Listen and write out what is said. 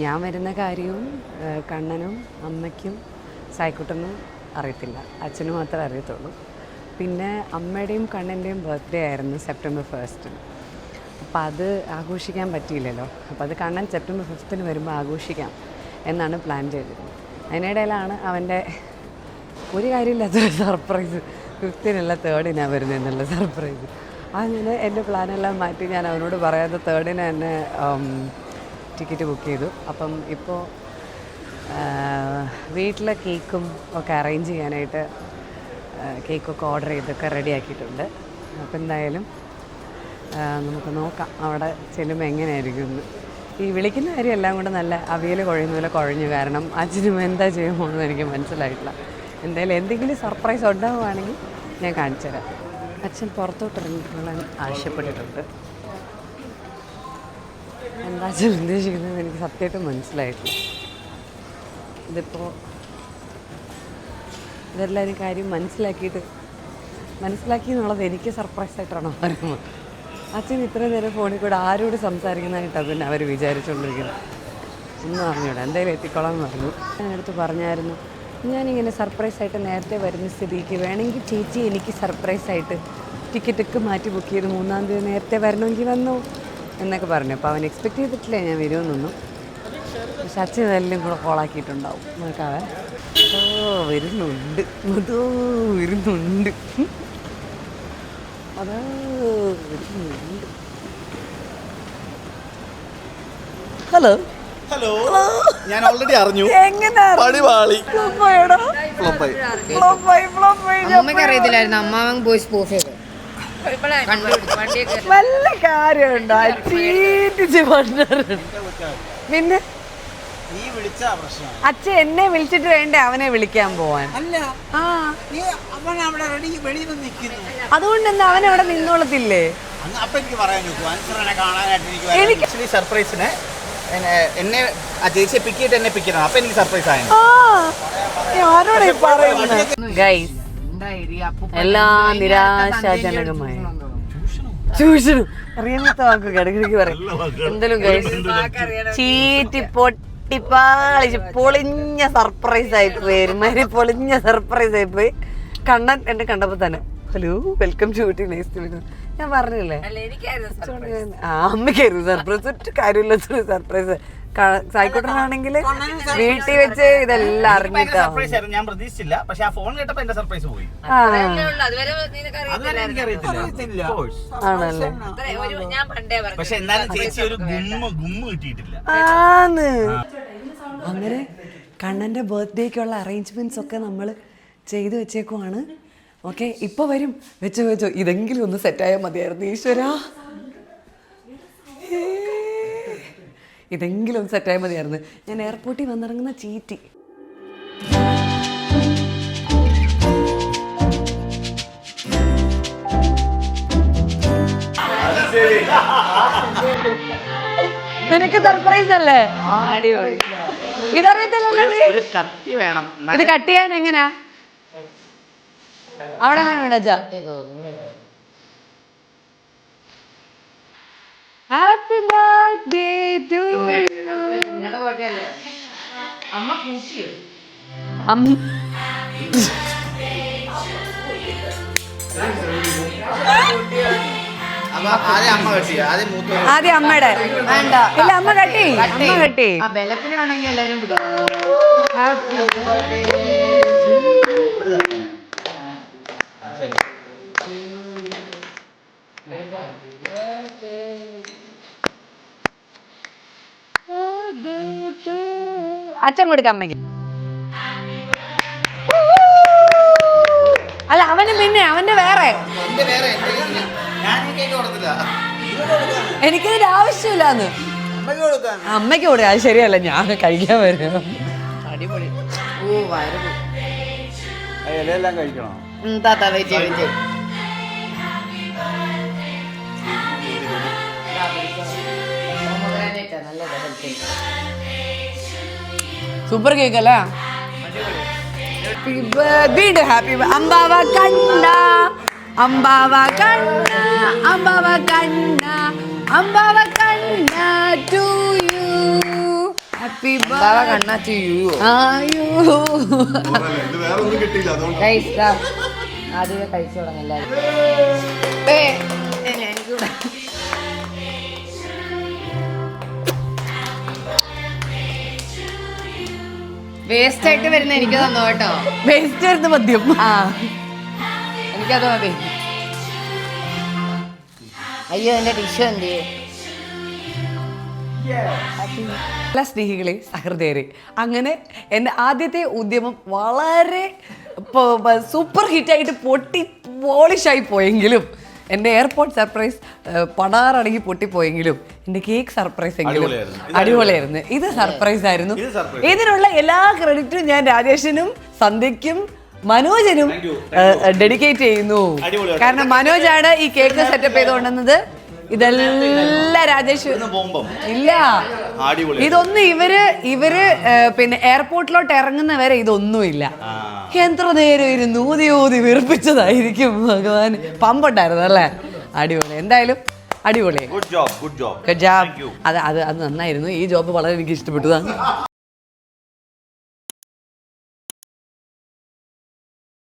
ഞാൻ വരുന്ന കാര്യവും കണ്ണനും അമ്മയ്ക്കും സായിക്കുട്ടനും അറിയത്തില്ല, അച്ഛനും മാത്രമേ അറിയത്തുള്ളൂ. പിന്നെ അമ്മയുടെയും കണ്ണൻ്റെയും ബർത്ത്ഡേ ആയിരുന്നു സെപ്റ്റംബർ 1. അപ്പോൾ അത് ആഘോഷിക്കാൻ പറ്റിയില്ലല്ലോ. അപ്പോൾ അത് കണ്ണൻ സെപ്റ്റംബർ 5 വരുമ്പോൾ ആഘോഷിക്കാം എന്നാണ് പ്ലാൻ ചെയ്തിരുന്നത്. അതിനിടയിലാണ് അവൻ്റെ ഒരു കാര്യമില്ലാത്തൊരു സർപ്രൈസ്, 5-നുള്ള 3-നാണ് വരുന്നതെന്നുള്ള സർപ്രൈസ്. അങ്ങനെ എൻ്റെ പ്ലാനെല്ലാം മാറ്റി ഞാൻ അവനോട് പറയാതെ 3-ന് തന്നെ ടിക്കറ്റ് ബുക്ക് ചെയ്തു. അപ്പം ഇപ്പോൾ വീട്ടിലെ കേക്കും ഒക്കെ അറേഞ്ച് ചെയ്യാനായിട്ട് കേക്കൊക്കെ ഓർഡർ ചെയ്തൊക്കെ റെഡിയാക്കിയിട്ടുണ്ട്. അപ്പോൾ എന്തായാലും നമുക്ക് നോക്കാം അവിടെ ചെല്ലുമ്പോൾ എങ്ങനെയായിരിക്കും എന്ന്. ഈ വിളിക്കുന്ന കാര്യം എല്ലാം കൂടെ നല്ല അവിയൽ കുഴയുന്ന പോലെ കുഴഞ്ഞു, കാരണം അച്ഛനും എന്താ ചെയ്യുമോയെന്ന് എനിക്ക് മനസ്സിലായിട്ടില്ല. എന്തായാലും എന്തെങ്കിലും സർപ്രൈസ് ഉണ്ടാവുകയാണെങ്കിൽ ഞാൻ കാണിച്ചു തരാം. അച്ഛൻ പുറത്തോട്ട് ഇറങ്ങിക്കൊള്ളാൻ ആവശ്യപ്പെട്ടിട്ടുണ്ട്. എന്താ അച്ഛൻ ഉദ്ദേശിക്കുന്നത് എനിക്ക് സത്യമായിട്ട് മനസ്സിലായിട്ടില്ല. ഇതെല്ലാവരും കാര്യം മനസ്സിലാക്കി എന്നുള്ളത് എനിക്ക് സർപ്രൈസായിട്ടാണോ പറയുന്നത്? അച്ഛൻ ഇത്ര നേരം ഫോണിൽ കൂടെ ആരോട് സംസാരിക്കുന്നതായിട്ടാണ് പിന്നെ അവർ വിചാരിച്ചുകൊണ്ടിരിക്കുന്നത്. ഒന്നും അറിഞ്ഞൂടാ, എന്തായാലും എത്തിക്കോളാം എന്ന് പറഞ്ഞു. ഞാനടുത്ത് പറഞ്ഞായിരുന്നു, ഞാനിങ്ങനെ സർപ്രൈസായിട്ട് നേരത്തെ വരുന്ന സ്ഥിതിക്ക് വേണമെങ്കിൽ ചേച്ചി എനിക്ക് സർപ്രൈസായിട്ട് ടിക്കറ്റൊക്കെ മാറ്റി ബുക്ക് ചെയ്ത് 3-ാം തീയതി നേരത്തെ വരണമെങ്കിൽ വന്നോ എന്നൊക്കെ പറഞ്ഞു. അപ്പോൾ അവൻ എക്സ്പെക്റ്റ് ചെയ്തിട്ടില്ല ഞാൻ വരുമെന്നൊന്നും. പക്ഷെ അച്ഛൻ ഇതെല്ലാം കൂടെ കോളാക്കിയിട്ടുണ്ടാവും. നോക്കാവേ. വരുന്നുണ്ട്, വരുന്നുണ്ട്, അതാ വരുന്നുണ്ട്. ഹലോ ഹലോ, ഞാൻ ഓൾറെഡി അറിഞ്ഞു. അറിയത്തില്ലായിരുന്നു. അമ്മാവൻ പോയി സ്പൂഫ് ചെയ്തു. വല്ല കാര്യമുണ്ടോ? പിന്നെ അച്ഛൻ എന്നെ വിളിച്ചിട്ട് വേണ്ടേ അവനെ വിളിക്കാൻ പോവാൻ? അതുകൊണ്ട് എന്താ അവൻ അവിടെ നിന്നോളത്തില്ലേ? എനിക്ക് സർപ്രൈസിന് എന്നെ ചേച്ചിയെ പിക്ക് ചെയ്തിട്ട് എന്നെ പിക്ക് ചെയ്യണം. അപ്പൊ എനിക്ക് സർപ്രൈസ് ആയിരുന്നു. ഗൈസ്, എല്ലാ നിരാശാജനകമായ ചൂഷണം അറിയാത്ത വാക്കൊക്കെ ഇടയ്ക്കിടയ്ക്ക് പറയും. എന്തായാലും ഗൈസ്, ചീറ്റി പൊട്ടിപ്പാളിച്ച് പൊളിഞ്ഞ സർപ്രൈസ് ആയിപ്പോയി. ഒരുമാതിരി പൊളിഞ്ഞ സർപ്രൈസ് ആയിപ്പോയി. കണ്ണൻ എന്നെ കണ്ടപ്പോ തന്നെ hello welcome to Ooty nice to meet ഞാൻ പറഞ്ഞില്ലേ? അമ്മയ്ക്കായിരുന്നു സർപ്രൈസ്, ഒറ്റ കാര്യമില്ലാത്തൊരു സർപ്രൈസ്. സായിക്കുട്ടനാണെങ്കിൽ വീട്ടിൽ വെച്ച് ഇതെല്ലാം അറിഞ്ഞിട്ടാണ്. ഞാൻ പ്രതീക്ഷിച്ചില്ല, പക്ഷെ ആ ഫോൺ കേട്ടപ്പോ എന്റെ സർപ്രൈസ് പോയി. ആണല്ലേ? പക്ഷെ എന്നാലും ചേച്ചി ഒരു ഗുമ്മ കിട്ടിയിട്ടില്ല. അങ്ങനെ കണ്ണന്റെ ബർത്ത്ഡേക്കുള്ള അറേഞ്ച്മെന്റ്സ് ഒക്കെ നമ്മൾ ചെയ്തു വെച്ചേക്കുവാണ്. ഓക്കെ, ഇപ്പൊ വരും. വെച്ചോ, ഇതെങ്കിലും ഒന്ന് സെറ്റായാൽ മതിയായിരുന്നു ഈശ്വരാ. ഇതെങ്കിലും ഒന്ന് സെറ്റായാൽ മതിയായിരുന്നു. ഞാൻ എയർപോർട്ടിൽ വന്നിറങ്ങുന്ന ചീറ്റി. നിനക്ക് സർപ്രൈസ് അല്ലേ? അടിപൊളി. ഇതറിയത്തില്ലല്ലോ. ഇത് കട്ട് ചെയ്യാൻ എങ്ങനാ? അവിടെ ഹാപ്പി ബർത്ത്ഡേ ടു ആദ്യം അമ്മയുടെ വേണ്ട. ഇല്ല, അമ്മ കട്ടി. ബലത്തിനാണെങ്കിൽ എല്ലാരും അച്ഛൻ കൊടുക്കാം അമ്മയ്ക്ക്. അല്ല, അവന് പിന്നെ അവന്റെ വേറെ. എനിക്കിതിന്റെ ആവശ്യമില്ലാന്ന്. അമ്മയ്ക്ക് കൊടുക്കാം. അത് ശരിയല്ല, ഞാൻ കഴിക്കാൻ വരും. അടിപൊളി. ഇലയെല്ലാം കഴിക്കണോ? സൂപ്പർ കേക്ക് അല്ലേ? വീണ്ടും ഹാപ്പി അമ്പാവ കണ്ണ അമ്പാവ കണ്ണ അമ്പാവ കണ്ണ അമ്പാവ കണ്ണ ടു യു ഹാപ്പി കണ്ണാ ചെയ്യൂ അയ്യോ ഇത് വേറെ ഒന്നും കിട്ടിയില്ല അതുകൊണ്ട് ആദ്യമേ കഴിച്ചു തുടങ്ങി എല്ലാവരും വേസ്റ്റ് ആയിട്ട് വരുന്ന എനിക്ക് തന്നോ കേട്ടോ. വേസ്റ്റ് വരുന്ന മദ്യം. ആ എനിക്കത് മതി. അയ്യോ എന്റെ ടിഷ്യൂ എന്ത് എല്ലാ സ്നേഹികളെ സഹൃദയരെ, അങ്ങനെ എൻ്റെ ആദ്യത്തെ ഉദ്യമം വളരെ സൂപ്പർ ഹിറ്റായിട്ട് പൊട്ടി പോളിഷായി പോയെങ്കിലും, എൻ്റെ എയർപോർട്ട് സർപ്രൈസ് പടാറടങ്ങി പൊട്ടിപ്പോയെങ്കിലും എൻ്റെ കേക്ക് സർപ്രൈസ് എങ്കിലും അടിപൊളിയായിരുന്നു. ഇത് സർപ്രൈസ് ആയിരുന്നു. ഇതിനുള്ള എല്ലാ ക്രെഡിറ്റും ഞാൻ രാജേഷിനും സന്ധ്യയ്ക്കും മനോജനും ഡെഡിക്കേറ്റ് ചെയ്യുന്നു. കാരണം മനോജാണ് ഈ കേക്ക് സെറ്റപ്പ് ചെയ്തുകൊണ്ടുവന്നത്. ഇതെല്ലാം രാജേഷ് ഇല്ല, ഇതൊന്നും ഇവര് പിന്നെ എയർപോർട്ടിലോട്ട് ഇറങ്ങുന്നവരെ ഇതൊന്നുമില്ല. എത്ര നേരം ഇരുന്ന് ഊതി ഊതി വീർപ്പിച്ചതായിരിക്കും ഭഗവാൻ. പമ്പുണ്ടായിരുന്നു അല്ലേ? അടിപൊളി. എന്തായാലും അടിപൊളി. Good job. അത് നന്നായിരുന്നു. ഈ ജോബ് വളരെ എനിക്ക് ഇഷ്ടപ്പെട്ടതാണ്.